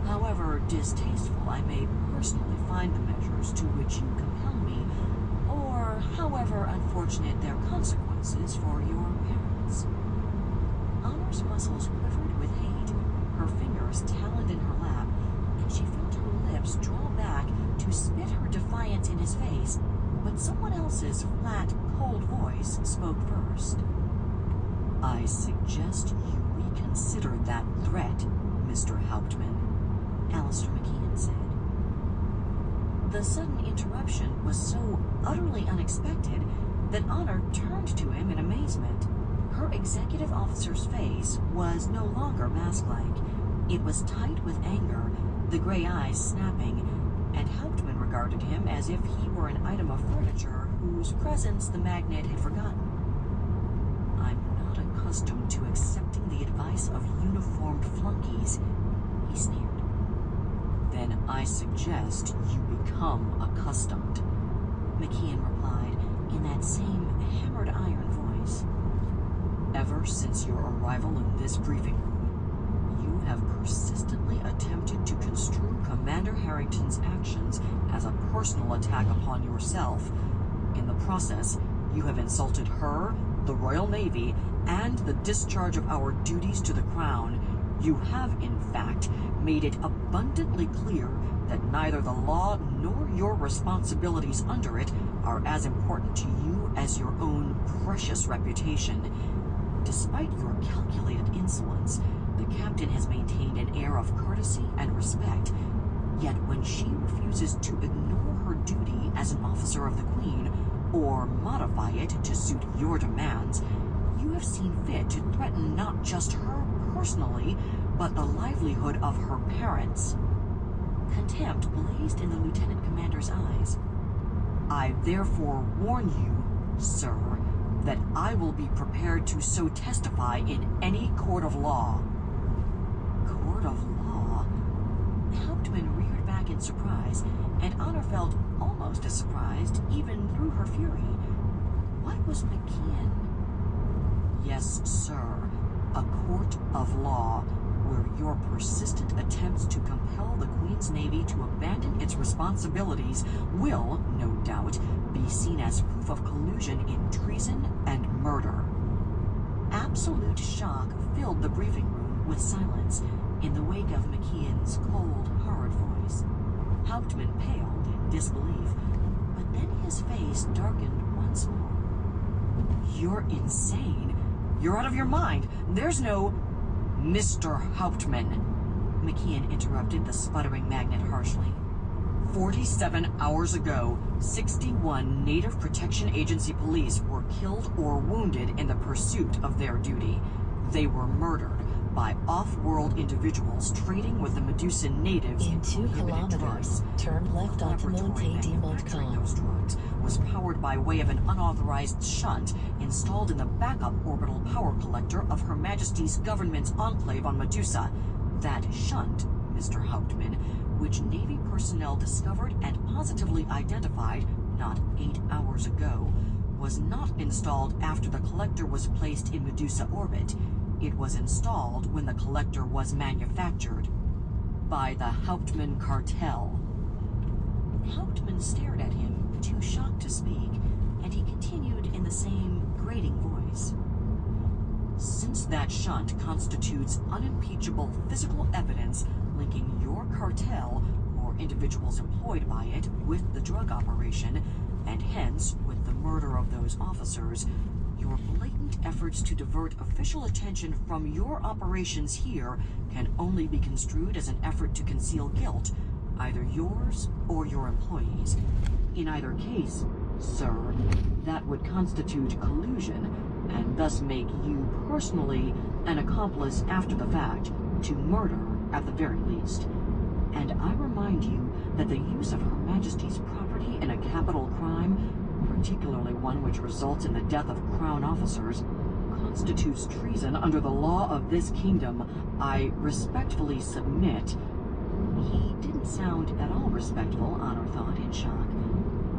However distasteful I may personally find the measures to which you compel me, or however unfortunate their consequences for your parents. Honor's muscles quivered with hate, her fingers taloned in her lap, and she felt her lips draw back to spit her defiance in his face, but someone else's flat, cold voice spoke first. I suggest you reconsider that threat, Mr. Hauptmann, Alistair McKeon said. The sudden interruption was so utterly unexpected that Honor turned to him in amazement. Her executive officer's face was no longer mask-like. It was tight with anger, the gray eyes snapping, and Hauptmann regarded him as if he were an item of furniture whose presence the magnate had forgotten. I'm not accustomed to accepting the advice of uniformed flunkies, he sneered. Then I suggest you become accustomed, McKeon replied in that same hammered iron voice. Ever since your arrival in this briefing room, you have persistently attempted to construe Commander Harrington's actions as a personal attack upon yourself. In the process, you have insulted her, the Royal Navy, and the discharge of our duties to the Crown. You have, in fact, made it abundantly clear that neither the law nor your responsibilities under it are as important to you as your own precious reputation. Despite your calculated insolence, the captain has maintained an air of courtesy and respect. Yet when she refuses to ignore her duty as an officer of the Queen, or modify it to suit your demands, you have seen fit to threaten not just her personally, but the livelihood of her parents. Contempt blazed in the lieutenant commander's eyes. I therefore warn you, sir, that I will be prepared to so testify in any court of law. Court of law? Hauptmann reared back in surprise, and Honor felt almost as surprised, even through her fury. What was McKeon? Yes, sir, a court of law, where your persistent attempts to compel the Queen's Navy to abandon its responsibilities will, no doubt, be seen as proof of collusion in treason and murder. Absolute shock filled the briefing room with silence in the wake of McKeon's cold, hard voice. Hauptmann paled in disbelief, but then his face darkened once more. You're insane. You're out of your mind. There's no... Mr. Hauptmann, McKeon interrupted the sputtering magnate harshly. 47 hours ago, 61 Native Protection Agency police were killed or wounded in the pursuit of their duty. They were murdered by off-world individuals trading with the Medusan natives in 2 kilometers. Drugs. Turn left onto Monte de Montcalm. Those drugs was powered by way of an unauthorized shunt installed in the backup orbital power collector of Her Majesty's government's enclave on Medusa. That shunt, Mr. Hauptmann, which Navy personnel discovered and positively identified not 8 hours ago, was not installed after the collector was placed in Medusa orbit. It was installed when the collector was manufactured by the Hauptmann cartel. Hauptmann stared at him, too shocked to speak, and he continued in the same grating voice. Since that shunt constitutes unimpeachable physical evidence linking your cartel or individuals employed by it with the drug operation, and hence with the murder of those officers, your blatant efforts to divert official attention from your operations here can only be construed as an effort to conceal guilt, either yours or your employees. In either case, sir, that would constitute collusion, and thus make you personally an accomplice after the fact to murder at the very least. And I remind you that the use of Her Majesty's property in a capital crime, particularly one which results in the death of Crown officers, constitutes treason under the law of this kingdom. I respectfully submit. He didn't sound at all respectful, Honor thought in shock.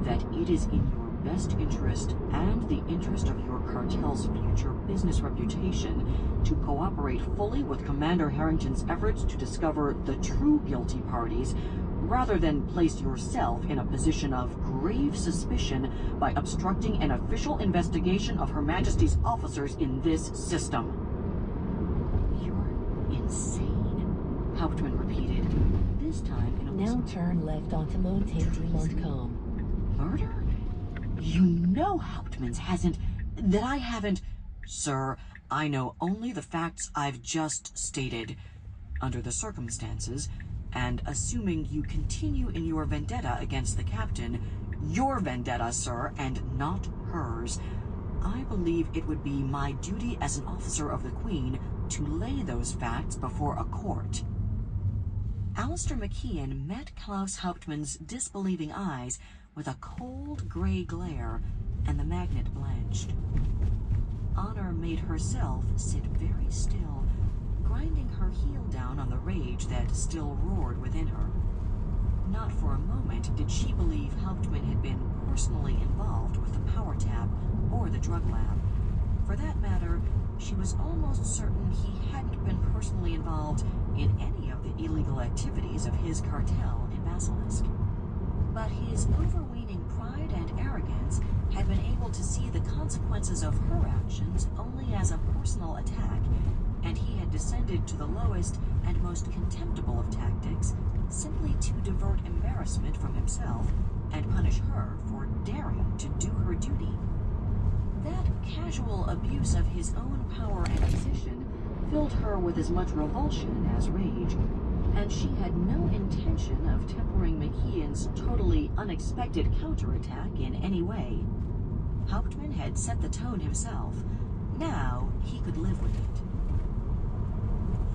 That it is in your best interest and the interest of your cartel's future business reputation to cooperate fully with Commander Harrington's efforts to discover the true guilty parties, rather than place yourself in a position of grave suspicion by obstructing an official investigation of Her Majesty's officers in this system. You're insane, Hauptmann repeated, this time in a Now turn left onto Monte de Montcalm. Murder? You know Hauptmann's hasn't... that I haven't... Sir, I know only the facts I've just stated. Under the circumstances, and assuming you continue in your vendetta against the captain, your vendetta, sir, and not hers, I believe it would be my duty as an officer of the Queen to lay those facts before a court. Alistair McKeon met Klaus Hauptmann's disbelieving eyes with a cold gray glare, and the magnet blanched. Honor made herself sit very still, grinding her heel down on the rage that still roared within her. Not for a moment did she believe Hauptmann had been personally involved with the power tap or the drug lab. For that matter, she was almost certain he hadn't been personally involved in any of the illegal activities of his cartel in Basilisk. But his overweening pride and arrogance had been able to see the consequences of her actions only as a personal attack, and he had descended to the lowest and most contemptible of tactics, simply to divert embarrassment from himself and punish her for daring to do her duty. That casual abuse of his own power and position filled her with as much revulsion as rage, and she had no intention of tempering McKeon's totally unexpected counterattack in any way. Hauptmann had set the tone himself. Now he could live with it.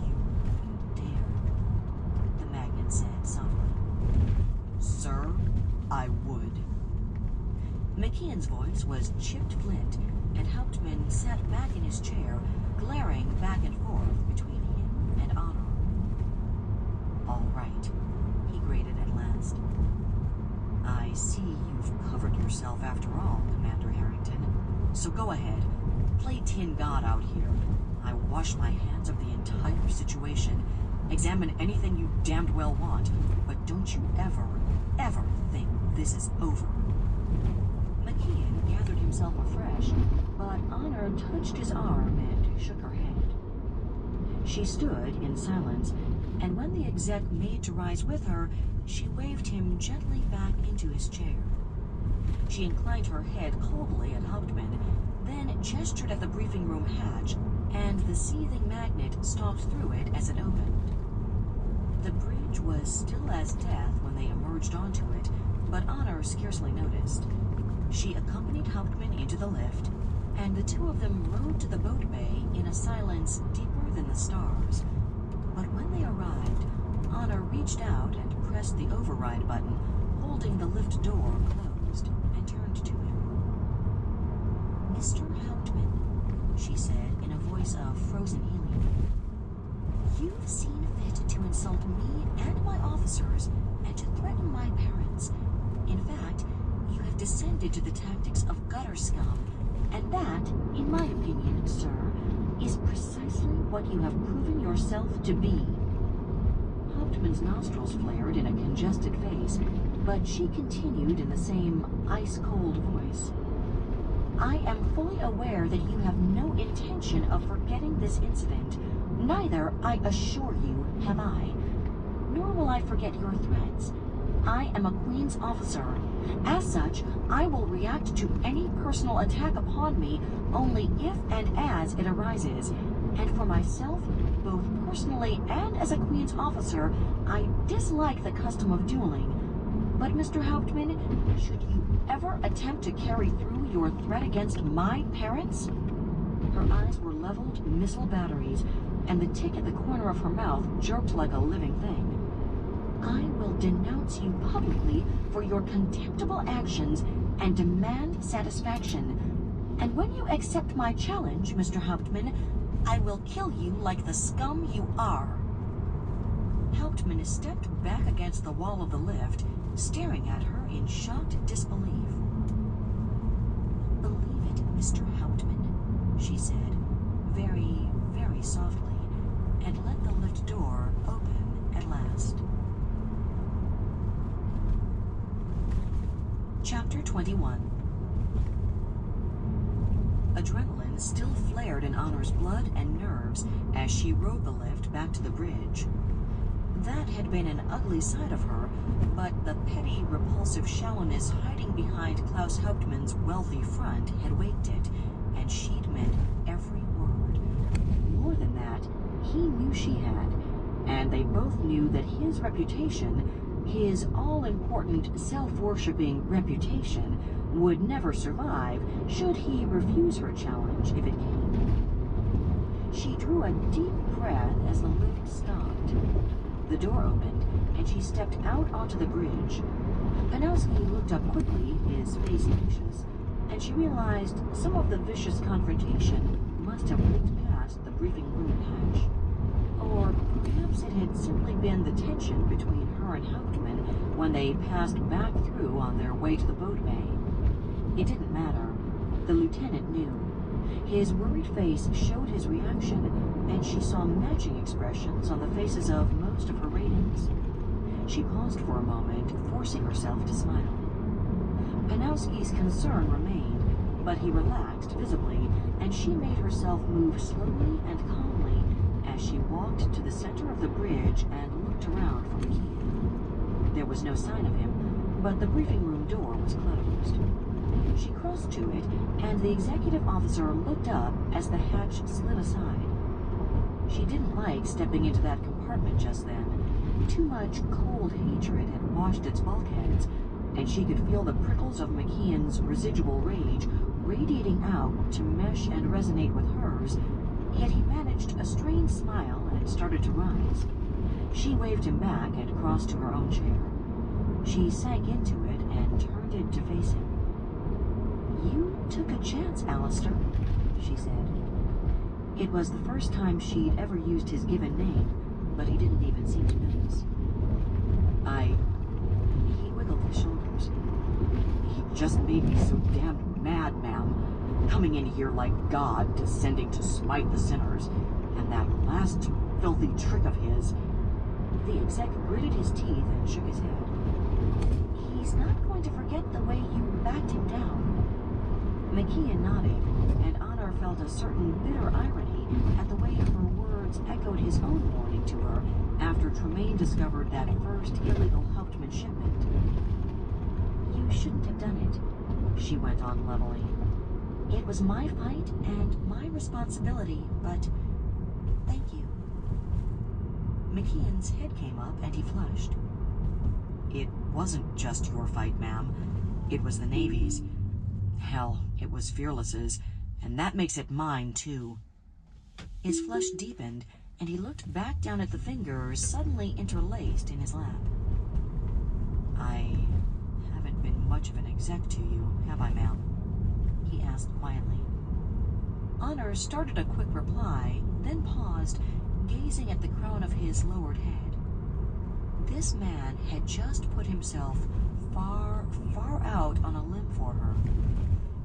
You wouldn't dare, the magnet said softly. Sir, I would. McKeon's voice was chipped flint, and Hauptmann sat back in his chair, glaring back and forth between him and Honor. All right, he grated at last. I see you've covered yourself after all, Commander Harrington. So go ahead, play tin god out here. I wash my hands of the entire situation. Examine anything you damned well want, but don't you ever, ever think this is over. McKeon gathered himself afresh, but Honor touched his arm and shook her head. She stood in silence, and when the exec made to rise with her, she waved him gently back into his chair. She inclined her head coldly at Hauptmann, then gestured at the briefing room hatch, and the seething magnet stalked through it as it opened. The bridge was still as death when they emerged onto it, but Honor scarcely noticed. She accompanied Hauptmann into the lift, and the two of them rode to the boat bay in a silence deeper than the stars. But when they arrived, Honor reached out and pressed the override button, holding the lift door closed, and turned to him. Mr. Hauptmann, she said in a voice of frozen helium, you've seen fit to insult me and my officers and to threaten my parents. In fact, you have descended to the tactics of gutter scum, and that, in my opinion, sir, is precisely what you have proven yourself to be. Hauptmann's nostrils flared in a congested face, but she continued in the same ice-cold voice. I am fully aware that you have no intention of forgetting this incident. Neither, I assure you, have I. Nor will I forget your threats. I am a Queen's officer. As such, I will react to any personal attack upon me only if and as it arises. And for myself, both personally and as a Queen's officer, I dislike the custom of dueling. But, Mr. Hauptmann, should you ever attempt to carry through your threat against my parents? Her eyes were leveled missile batteries, and the tick at the corner of her mouth jerked like a living thing. I will denounce you publicly for your contemptible actions and demand satisfaction. And when you accept my challenge, Mr. Hauptmann, I will kill you like the scum you are. Hauptmann stepped back against the wall of the lift, staring at her in shocked disbelief. believe it, Mr. Hauptmann," she said, very, very softly, and let the lift door open at last. Chapter 21. Adrenaline still flared in Honor's blood and nerves as she rode the lift back to the bridge. That had been an ugly side of her, but the petty, repulsive shallowness hiding behind Klaus Hauptmann's wealthy front had waked it, and she'd meant every word. More than that, he knew she had, and they both knew that his reputation, his all-important, self-worshipping reputation, would never survive should he refuse her challenge if it came. She drew a deep breath as the lift stopped. The door opened, and she stepped out onto the bridge. Panowski looked up quickly, his face anxious, and she realized some of the vicious confrontation must have leaked past the briefing room hatch. Or perhaps it had simply been the tension between her and Hauptmann when they passed back through on their way to the boat bay. It didn't matter. The lieutenant knew. His worried face showed his reaction, and she saw matching expressions on the faces of most of her ratings. She paused for a moment, forcing herself to smile. Panowski's concern remained, but he relaxed visibly, and she made herself move slowly and calmly as she walked to the center of the bridge and looked around for McKean. There was no sign of him, but the briefing room door was closed. She crossed to it, and the executive officer looked up as the hatch slid aside. She didn't like stepping into that compartment just then. Too much cold hatred had washed its bulkheads, and she could feel the prickles of McKean's residual rage radiating out to mesh and resonate with hers, yet he managed a strained smile and started to rise. She waved him back and crossed to her own chair. She sank into it and turned it to face him. "You took a chance, Alistair," she said. It was the first time she'd ever used his given name, but he didn't even seem to notice. He wiggled his shoulders. "He just made me so damned mad, ma'am. Coming in here like God, descending to smite the sinners, and that last filthy trick of his." The exec gritted his teeth and shook his head. "He's not going to forget the way you backed him down." McKean nodded, and Honor felt a certain bitter irony at the way her words echoed his own warning to her after Tremaine discovered that first illegal Hauptmann shipment. "You shouldn't have done it," she went on levelly. "It was my fight and my responsibility, but thank you." McKean's head came up and he flushed. "It wasn't just your fight, ma'am. It was the Navy's. Hell, it was Fearless's, and that makes it mine, too." His flush deepened, and he looked back down at the fingers suddenly interlaced in his lap. "I haven't been much of an exec to you, have I, ma'am?" he asked quietly. Honor started a quick reply, then paused, gazing at the crown of his lowered head. This man had just put himself far, far out on a limb for her.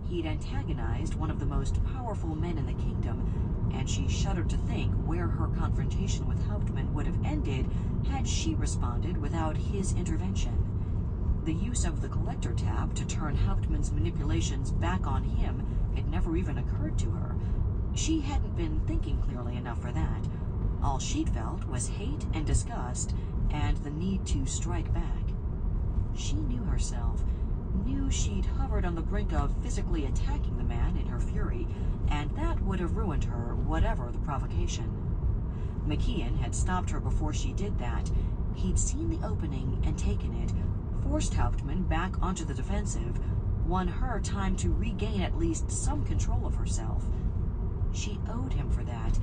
He'd antagonized one of the most powerful men in the kingdom, and she shuddered to think where her confrontation with Hauptmann would have ended had she responded without his intervention. The use of the collector tab to turn Hauptmann's manipulations back on him had never even occurred to her. She hadn't been thinking clearly enough for that. All she'd felt was hate and disgust, and the need to strike back. She knew herself, knew she'd hovered on the brink of physically attacking the man in her fury, and that would have ruined her, whatever the provocation. McKean had stopped her before she did that. He'd seen the opening and taken it, forced Hauptmann back onto the defensive, won her time to regain at least some control of herself. She owed him for that,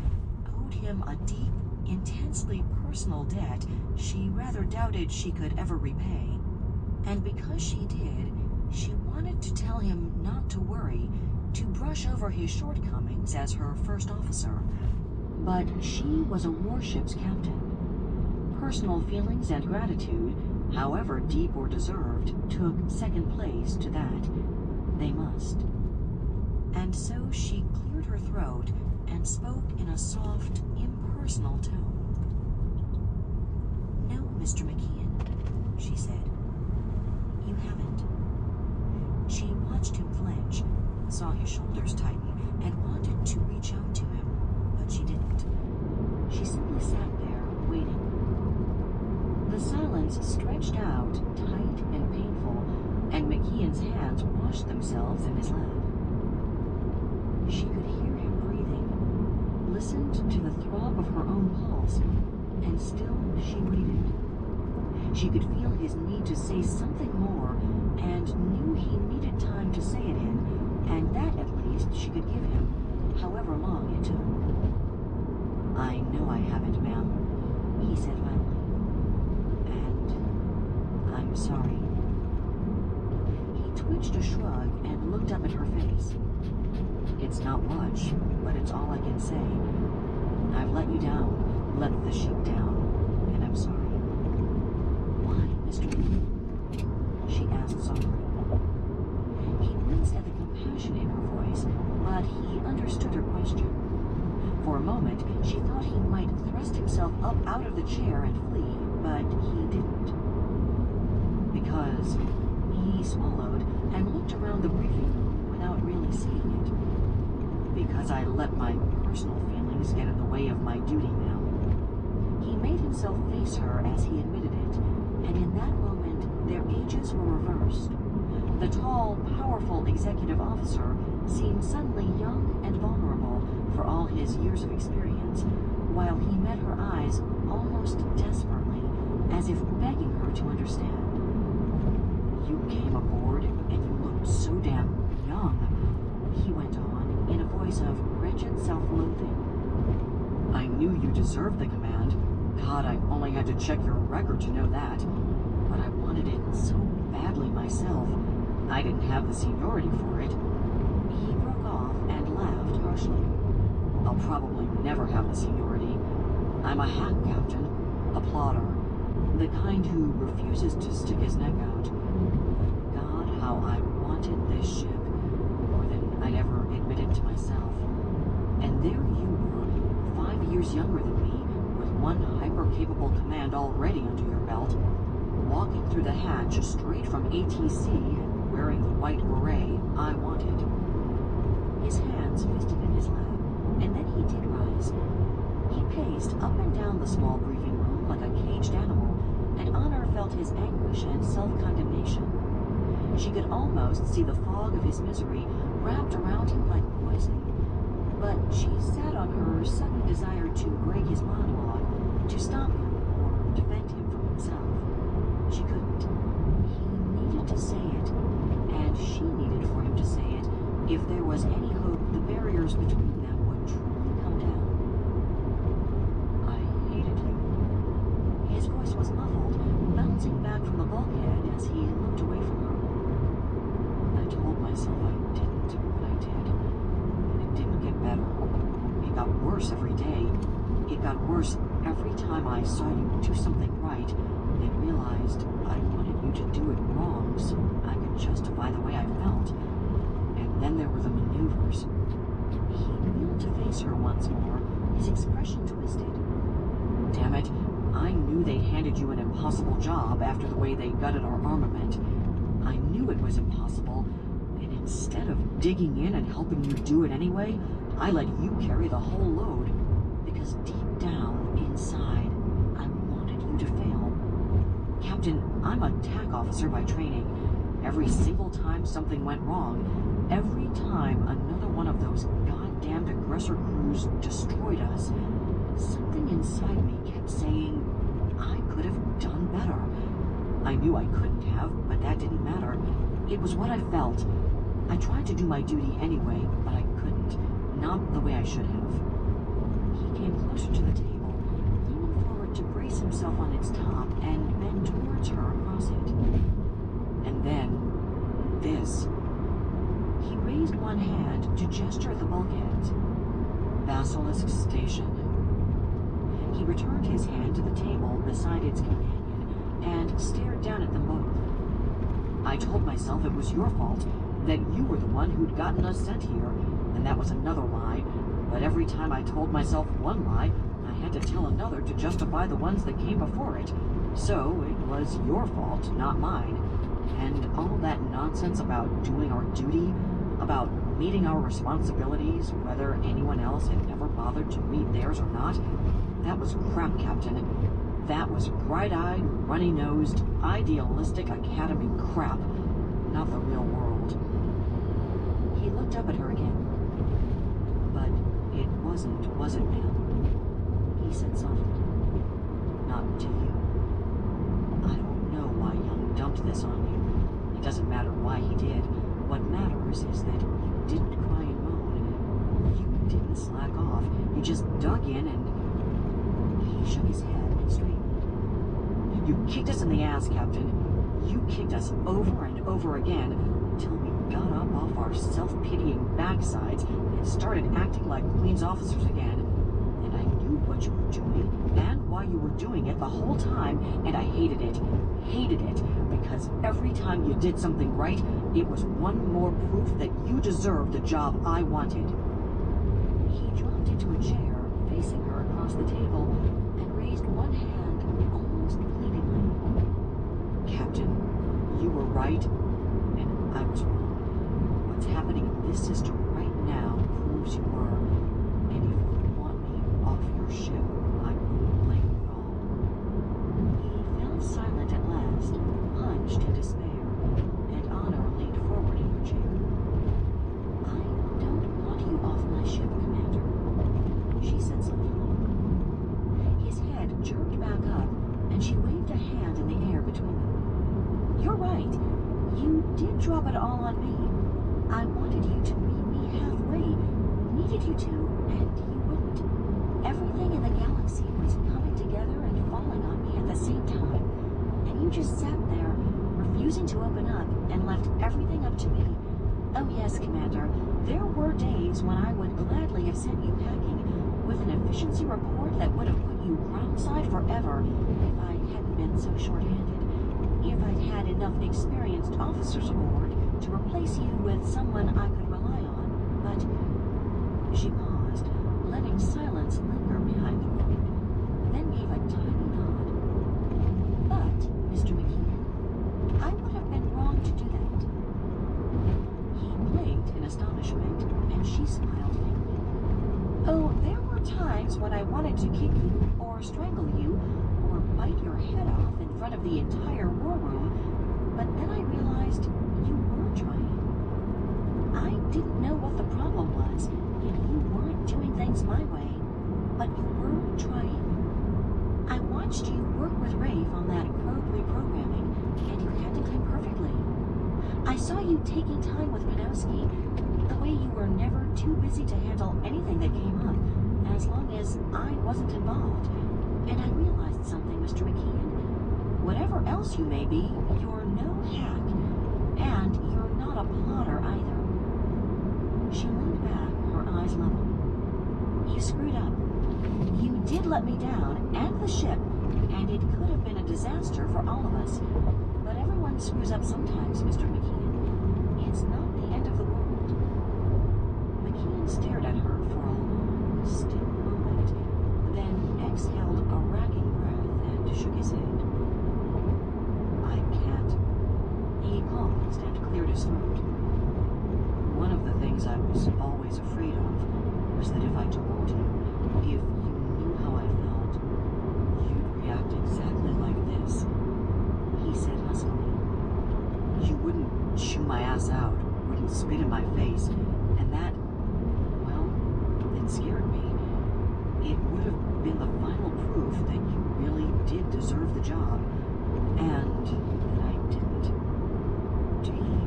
owed him a deep, intensely personal debt she rather doubted she could ever repay. And because she did, she wanted to tell him not to worry, to brush over his shortcomings as her first officer. But she was a warship's captain. Personal feelings and gratitude, however deep or deserved, took second place to that. They must. and so she cleared her throat and spoke in a soft, impersonal tone. "No, Mr. McKeon," she said. "You haven't." She watched him flinch, saw his shoulders tighten, and wanted to reach out to him, but she didn't. She simply sat there, waiting. The silence stretched out, tight and painful, and McKeon's hands washed themselves in his lap. She could hear him breathing, listened to the throb of her own pulse, and still she waited. She could feel his need to say something more, and knew he needed time to say it in, and that at least she could give him, however long it took. "I know I haven't, ma'am," he said finally. "And I'm sorry." He twitched a shrug and looked up at her face. "It's not much, but it's all I can say. I've let you down, let the sheep down, and I'm sorry." "Why, Mr. McKeon?" she asked softly. He winced at the compassion in her voice, but he understood her question. For a moment, she thought he might thrust himself up out of the chair and flee, but he didn't. Because he swallowed and looked around the briefing room without really seeing it. "Because I let my personal feelings get in the way of my duty, ma'am." He made himself face her as he admitted it, and in that moment, their ages were reversed. The tall, powerful executive officer seemed suddenly young and vulnerable for all his years of experience, while he met her eyes almost desperately, as if begging her to understand. "You came aboard, and you looked so damn young," he went on, in a voice of wretched self-loathing. "I knew you deserved the command. God, I only had to check your record to know that. But I wanted it so badly myself. I didn't have the seniority for it." He broke off and laughed harshly. "I'll probably never have the seniority. I'm a hack captain, a plotter, the kind who refuses to stick his neck out. God, how I wanted this ship, more than I'd ever admitted to myself. And there you were, 5 years younger than me, with one hyper-capable command already under your belt, walking through the hatch straight from ATC and wearing the white beret I wanted." His hands fisted in his lap, and then he did rise. He paced up and down the small briefing room like a caged animal, and Honor felt his anguish and self-condemnation. She could almost see the fog of his misery wrapped around him like poison. But she sat on her sudden desire to break his monologue, to stop him or defend him from himself. She couldn't. He needed to say it, and she needed for him to say it, if there was any hope the barriers between them would truly come down. "I hated you." His voice was muffled, bouncing back from the bulkhead as he looked away from her. "I told myself I didn't, but I did. And it didn't get better. It got worse every day. It got worse every time I saw you do something right and realized I wanted you to do it wrong so I could justify the way I felt. And then there were the maneuvers." He wheeled to face her once more, his expression twisted. "Damn it, I knew they'd handed you an impossible job after the way they gutted our armament. I knew it was impossible, and instead of digging in and helping you do it anyway, I let you carry the whole load, because deep down inside, I wanted you to fail. Captain, I'm a TAC officer by training. Every single time something went wrong, every time another one of those goddamned aggressor crews destroyed us, something inside me kept saying, I could have done better. I knew I couldn't have, but that didn't matter. It was what I felt. I tried to do my duty anyway, but I couldn't. Not the way I should have." He came closer to the table, leaning forward to brace himself on its top and bend towards her across it. "And then, this." He raised one hand to gesture at the bulkheads. "Basilisk Station." He returned his hand to the table beside its companion and stared down at them both. "I told myself it was your fault, that you were the one who'd gotten us sent here, and that was another lie. But every time I told myself one lie, I had to tell another to justify the ones that came before it. So it was your fault, not mine. And all that nonsense about doing our duty, about meeting our responsibilities, whether anyone else had ever bothered to meet theirs or not, that was crap, Captain. That was bright-eyed, runny-nosed, idealistic academy crap, not the real world. He looked up at her again. But it wasn't, was it, ma'am? He said softly. Not to you. I don't know why Young dumped this on you. It doesn't matter why he did. What matters is that you didn't cry and moan. You didn't slack off. You just dug in and... He shook his head and straightened. You kicked us in the ass, Captain. You kicked us over and over again until we got up off our self-pitying backsides and started acting like Queen's officers again. And I knew what you were doing and why you were doing it the whole time, and I hated it. Hated it, because every time you did something right, it was one more proof that you deserved the job I wanted. He dropped into a chair, facing her across the table, and raised one hand almost pleadingly. Captain, you were right, and I was wrong. What's happening in this system right now proves you were, and if you want me off your ship, I wouldn't blame you at all. He fell silent at last, plunged in despair, and Honor leaned forward in her chair. I don't want you off my ship, Commander, she said softly. His head jerked back up, and she waved a hand in the air between them. You're right. You did drop it all on me. I wanted you to meet me halfway. Needed you to, and you wouldn't. Everything in the galaxy was coming together and falling on me at the same time. And you just sat there, refusing to open up, and left everything up to me. Oh yes, Commander, there were days when I would gladly have sent you packing with an efficiency report that would have put you groundside forever if I hadn't been so short-handed. If I'd had enough experienced officers aboard to replace you with someone I could rely on. But she paused, letting silence linger behind the word, then gave a tiny nod. But, Mr. McKeon, I would have been wrong to do that. He blinked in astonishment, and she smiled faintly. Oh, there were times when I wanted to kick you, or strangle you, or bite your head off in front of the entire war room, but then I realized you were trying. I didn't know what the problem was, and you weren't doing things my way, but you were trying. I watched you work with Rafe on that probe reprogramming, and you handled him perfectly. I saw you taking time with Panowski, the way you were never too busy to handle anything that came up, as long as I wasn't involved. And I realized something, Mr. McKeon. Whatever else you may be, you're no hack, and you're not a plotter either. She leaned back, her eyes level. You screwed up. You did let me down, and the ship, and it could have been a disaster for all of us. But everyone screws up sometimes, Mr. McKeon. It's not the end of the world. McKeon stared at her for a long, still moment, then exhaled a racking breath and shook his head. I can't. He paused and cleared his throat. One of the things I was always afraid of was that if I told you, if you knew how I felt, you'd react exactly like this. He said huskily. You wouldn't chew my ass out, wouldn't spit in my face, and that, well, it scared me. It would have been the final proof that you really did deserve the job, and that I didn't. Do you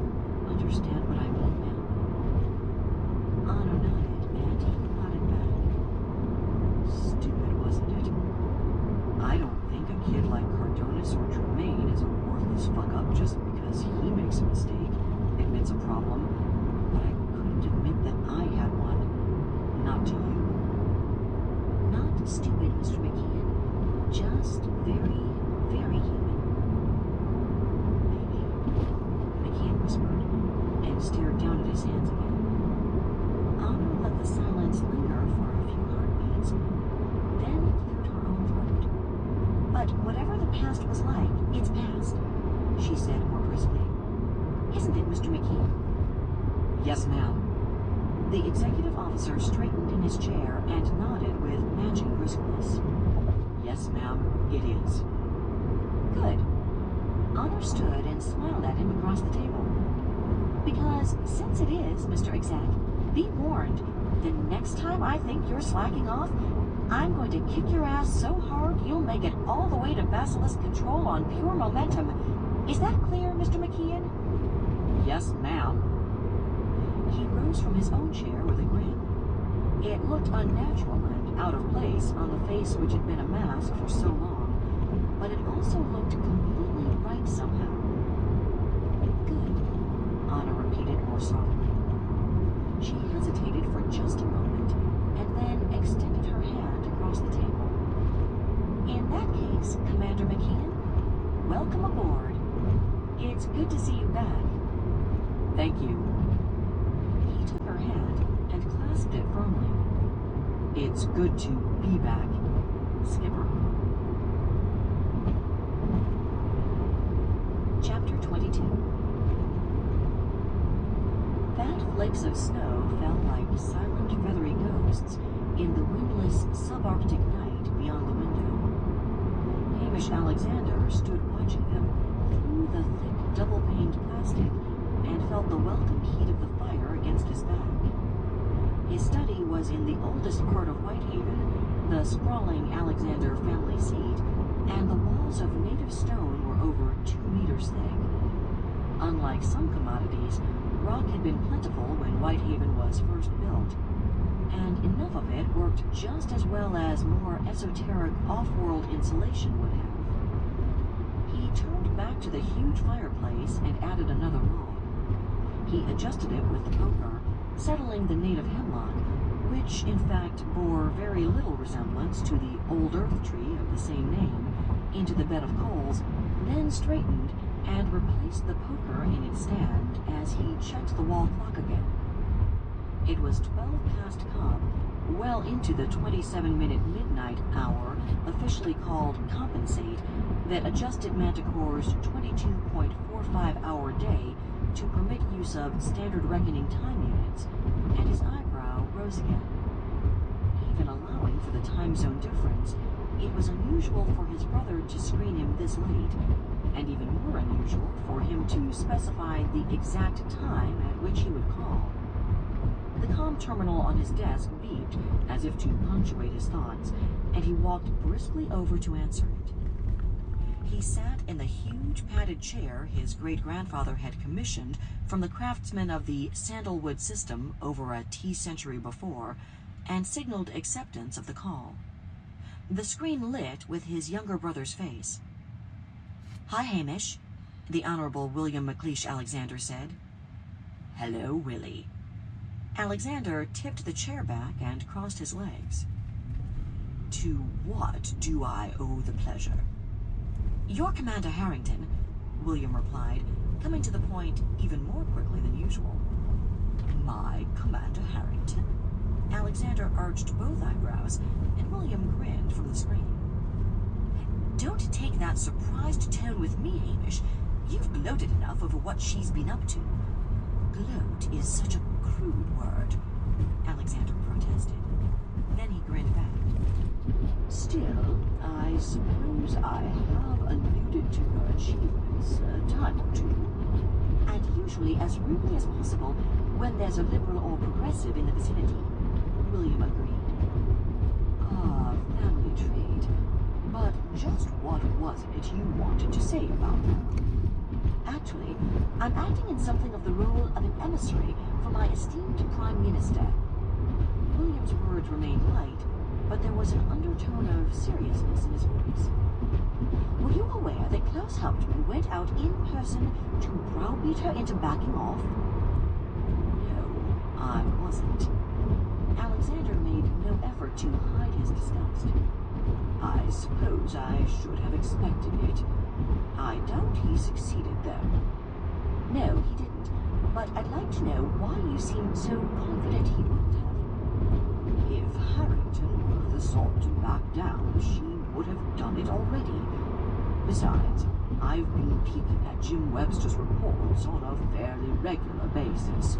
understand what I mean now? Anna nodded, and he nodded back. Stupid, wasn't it? I don't think a kid like Cardonis or Tremaine is a worthless fuck-up just because he makes a mistake, admits a problem, but I couldn't admit that I had one. Not to you. Not stupid, Mr. McKeon. Just very, very human. Maybe, McKeon whispered, and stared whatever the past was like, it's past, she said more briskly. Isn't it, Mr. McKean? Yes, ma'am. The executive officer straightened in his chair and nodded with matching briskness. Yes, ma'am, it is. Good. Honor stood and smiled at him across the table. Because since it is, Mr. Exec, be warned, the next time I think you're slacking off, I'm going to kick your ass so hard you'll make it all the way to Basilisk Control on pure momentum. Is that clear, Mr. McKean? Yes, ma'am. He rose from his own chair with a grin. It looked unnatural and out of place on the face which had been a mask for so long, but it also looked completely right somehow. Good, Anna repeated more softly. She hesitated for just a moment, and then extended her hand across the table. In that case, Commander McKean, welcome aboard. It's good to see you back. Thank you. He took her hand and clasped it firmly. It's good to be back, Skipper. Chapter 22. Fat flakes of snow fell like silent feathery ghosts in the windless subarctic night beyond the window. Hamish Alexander stood watching them through the thick double-paned plastic and felt the welcome heat of the fire against his back. His study was in the oldest part of Whitehaven, the sprawling Alexander family seat, and the walls of native stone were over 2 meters thick. Unlike some commodities, rock had been plentiful when Whitehaven was first built, and enough of it worked just as well as more esoteric off-world insulation would have. He turned back to the huge fireplace and added another log. He adjusted it with the poker, settling the native hemlock, which in fact bore very little resemblance to the old earth tree of the same name, into the bed of coals, then straightened and replaced the poker in its stand as he checked the wall clock again. It was 12 past Cobb, well into the 27-minute midnight hour, officially called compensate, that adjusted Manticore's 22.45-hour day to permit use of standard reckoning time units, and his eyebrow rose again. Even allowing for the time zone difference, it was unusual for his brother to screen him this late, and even more unusual for him to specify the exact time at which he would call. The comm terminal on his desk beeped as if to punctuate his thoughts, and he walked briskly over to answer it. He sat in the huge padded chair his great-grandfather had commissioned from the craftsmen of the Sandalwood system over a T-century before, and signaled acceptance of the call. The screen lit with his younger brother's face. "Hi, Hamish," the Honorable William McLeish Alexander said. "Hello, Willie." Alexander tipped the chair back and crossed his legs. "To what do I owe the pleasure?" "You're Commander Harrington," William replied, coming to the point even more quickly than usual. "My Commander Harrington?" Alexander arched both eyebrows, and William grinned from the screen. "Don't take that surprised tone with me, Hamish. You've gloated enough over what she's been up to." "Gloat is such a crude word," Alexander protested. Then he grinned back. "Still, I suppose I have alluded to her achievements a time or two. And usually as rudely as possible when there's a liberal or progressive in the vicinity," William agreed. "Ah, family trait. But just what was it you wanted to say about her?" "Actually, I'm acting in something of the role of an emissary for my esteemed Prime Minister." William's words remained light, but there was an undertone of seriousness in his voice. "Were you aware that Klaus Hauptmann went out in person to browbeat her into backing off?" "No, I wasn't." Alexander made no effort to hide his disgust. "I suppose I should have expected it. I doubt he succeeded, though." "No, he didn't. But I'd like to know why you seemed so confident he wouldn't have." "If Harrington were the sort to back down, she would have done it already. Besides, I've been peeking at Jim Webster's reports on a fairly regular basis.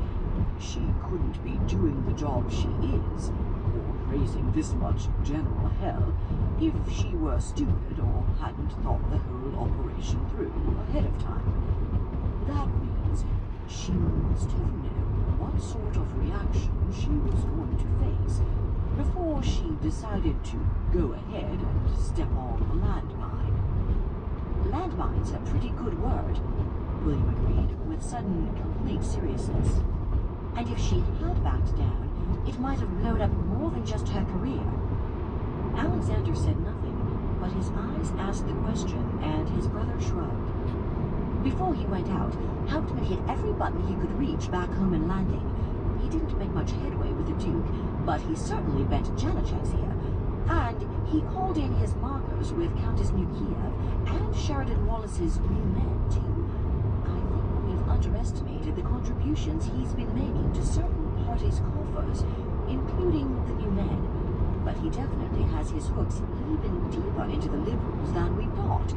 She couldn't be doing the job she is, or raising this much general hell, if she were stupid or hadn't thought the whole operation through ahead of time. That means she must have known what sort of reaction she was going to face before she decided to go ahead and step on a landmine. Landmine's a pretty good word, William agreed with sudden, complete seriousness. And if she had backed down, it might have blown up more than just her career. Alexander said nothing, but his eyes asked the question, and his brother shrugged. Before he went out, Hauptmann hit every button he could reach back home in Landing. He didn't make much headway with the Duke, but he certainly bent Janacek's ear, and he called in his Margos with Countess Nukiev and Sheridan Wallace's new men, too. I think we've underestimated the contributions he's been making to certain parties' coffers, including the new men. But he definitely has his hooks even deeper into the Liberals than we thought.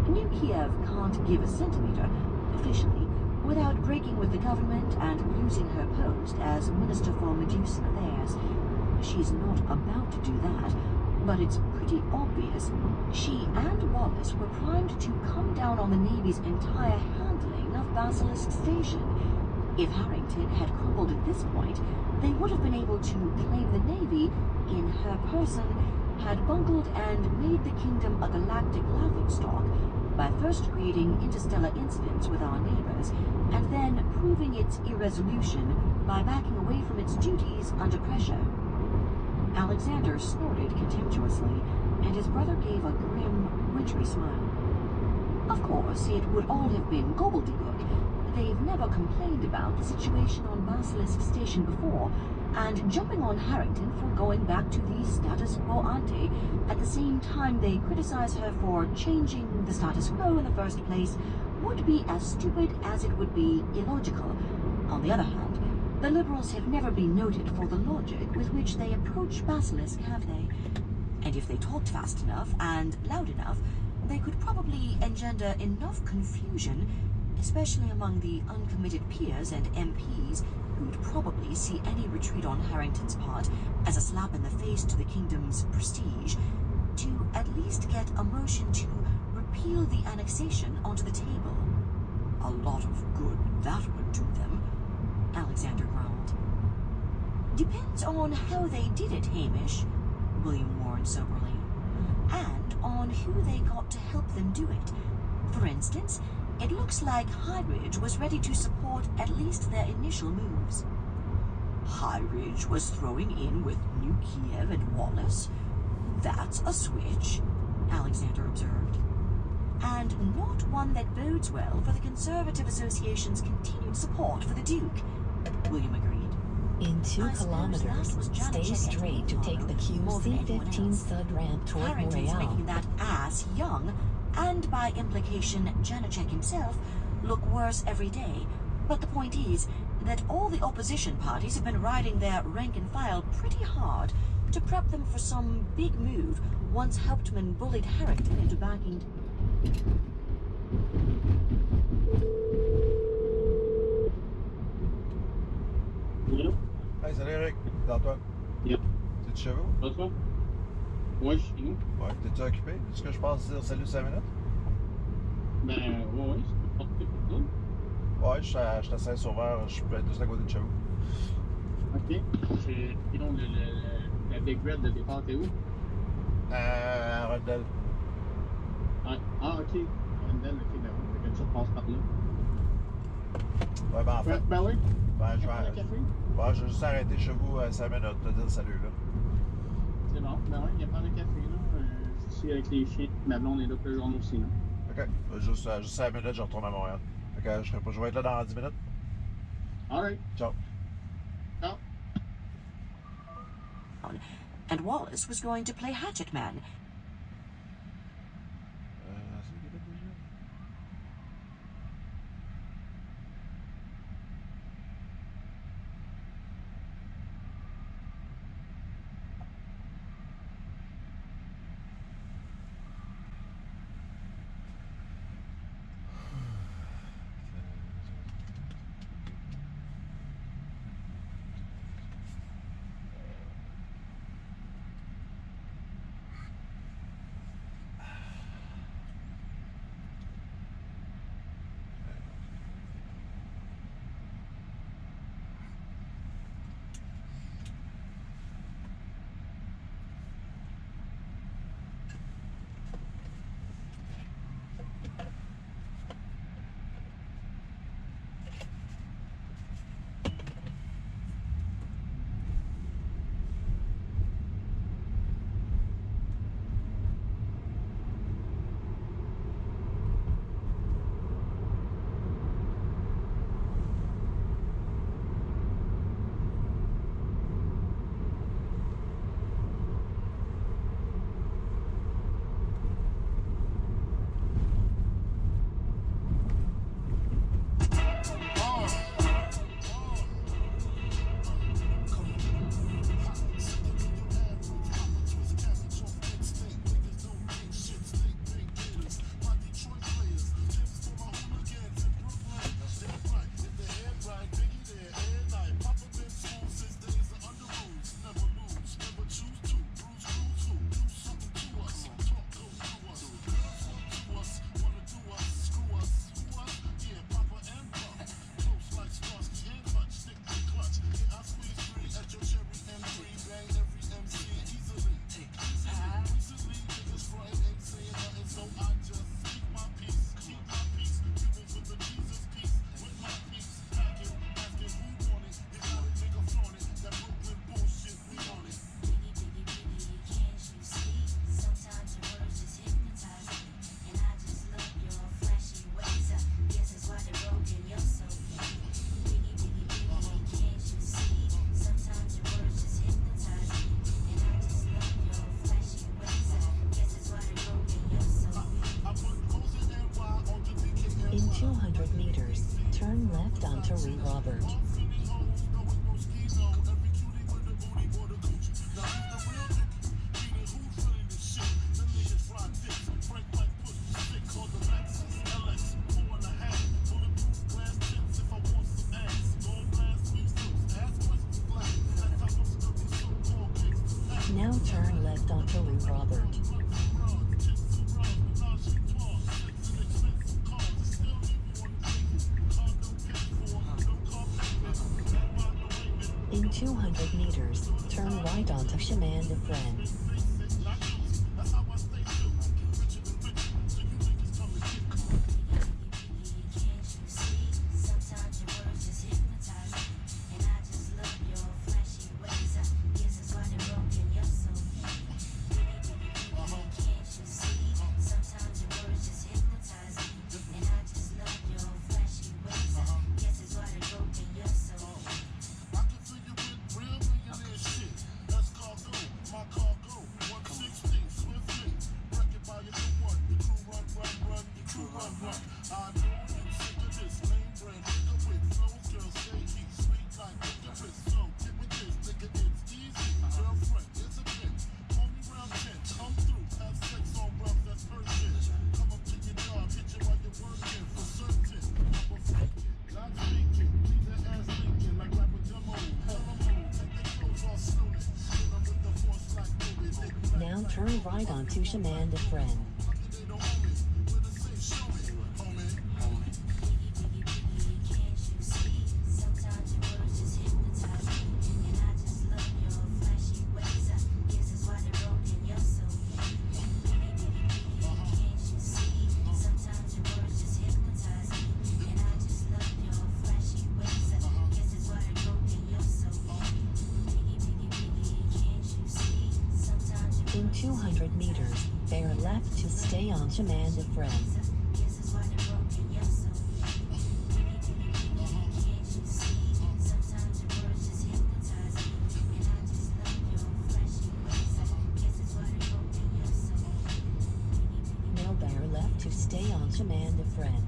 Nukiev can't give a centimeter, officially, without breaking with the government and losing her post as Minister for Medusan Affairs. She's not about to do that, but it's pretty obvious she and Wallace were primed to come down on the Navy's entire handling of Basilisk Station. If Harrington had crumbled at this point, they would have been able to claim the Navy, in her person, had bungled and made the kingdom a galactic laughingstock by first creating interstellar incidents with our neighbors, and then proving its irresolution by backing away from its duties under pressure. Alexander snorted contemptuously, and his brother gave a grim, wintry smile. Of course, it would all have been gobbledygook. They've never complained about the situation on Basilisk Station before, and jumping on Harrington for going back to the status quo ante at the same time they criticize her for changing the status quo in the first place would be as stupid as it would be illogical. On the other hand, the Liberals have never been noted for the logic with which they approach Basilisk, have they? And if they talked fast enough and loud enough, they could probably engender enough confusion, especially among the uncommitted peers and MPs, who'd probably see any retreat on Harrington's part as a slap in the face to the kingdom's prestige, to at least get a motion to repeal the annexation onto the table. A lot of good that would do them, Alexander growled. Depends on how they did it, Hamish, William warned soberly, and on who they got to help them do it. For instance, it looks like High Ridge was ready to support at least their initial moves. High Ridge was throwing in with Nukiev and Wallace? That's a switch, Alexander observed. And not one that bodes well for the Conservative Association's continued support for the Duke, William agreed. In 2 kilometers, stay straight to take the QC-15 Sud ramp toward Harrington's Montreal. making that ass Young, and by implication Janacek himself, look worse every day. But the point is that all the opposition parties have been riding their rank and file pretty hard to prep them for some big move once Hauptmann bullied Harrington into backing. Yep. Hey, salut Eric, dans toi. Yep. T'es-tu chez vous? Pas toi? Ouais, je suis nous. Ouais, t'es-tu occupé? Est-ce que je passe dire salut 5 minutes? Ben, ouais, c'est pas pour toi. Ouais, je suis à St-Sauveur, je peux être juste à côté de chez vous. Ok. C'est donc la Big Red de départ, t'es où? Arundel. Ah, ok. Arundel, ok, ben oui, fait que tu repasses par là. Ouais, ben en fait, Ben oui. ben, je Prends le vais café. juste arrêter chez vous 5 minutes, te dire salut là. C'est bon. Ben ouais, viens prendre le café, là. Je suis ici avec les chiens. Ma blonde est là pour le journée aussi, là. Ok, juste 5 minutes, je retourne à Montréal. Ok, je vais être là dans 10 minutes. Alright. Ciao. Ciao. And Wallace was going to play Hatchet Man. C'est qui déjà? In 200 meters, turn left onto Rue Robert. Now turn left onto Rue Robert. In 200 meters, turn right onto Chemin de Fresne. Now turn right onto Chemin de Fresne. In 200 meters, bear left to stay on Chemin de Fresne. Now bear left to stay on Chemin de Fresne.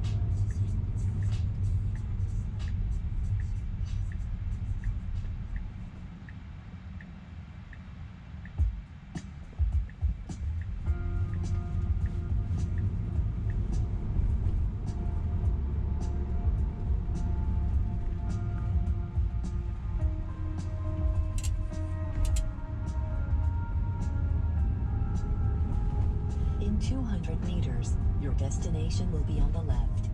In 200 meters, your destination will be on the left.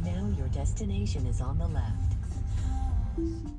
Now your destination is on the left.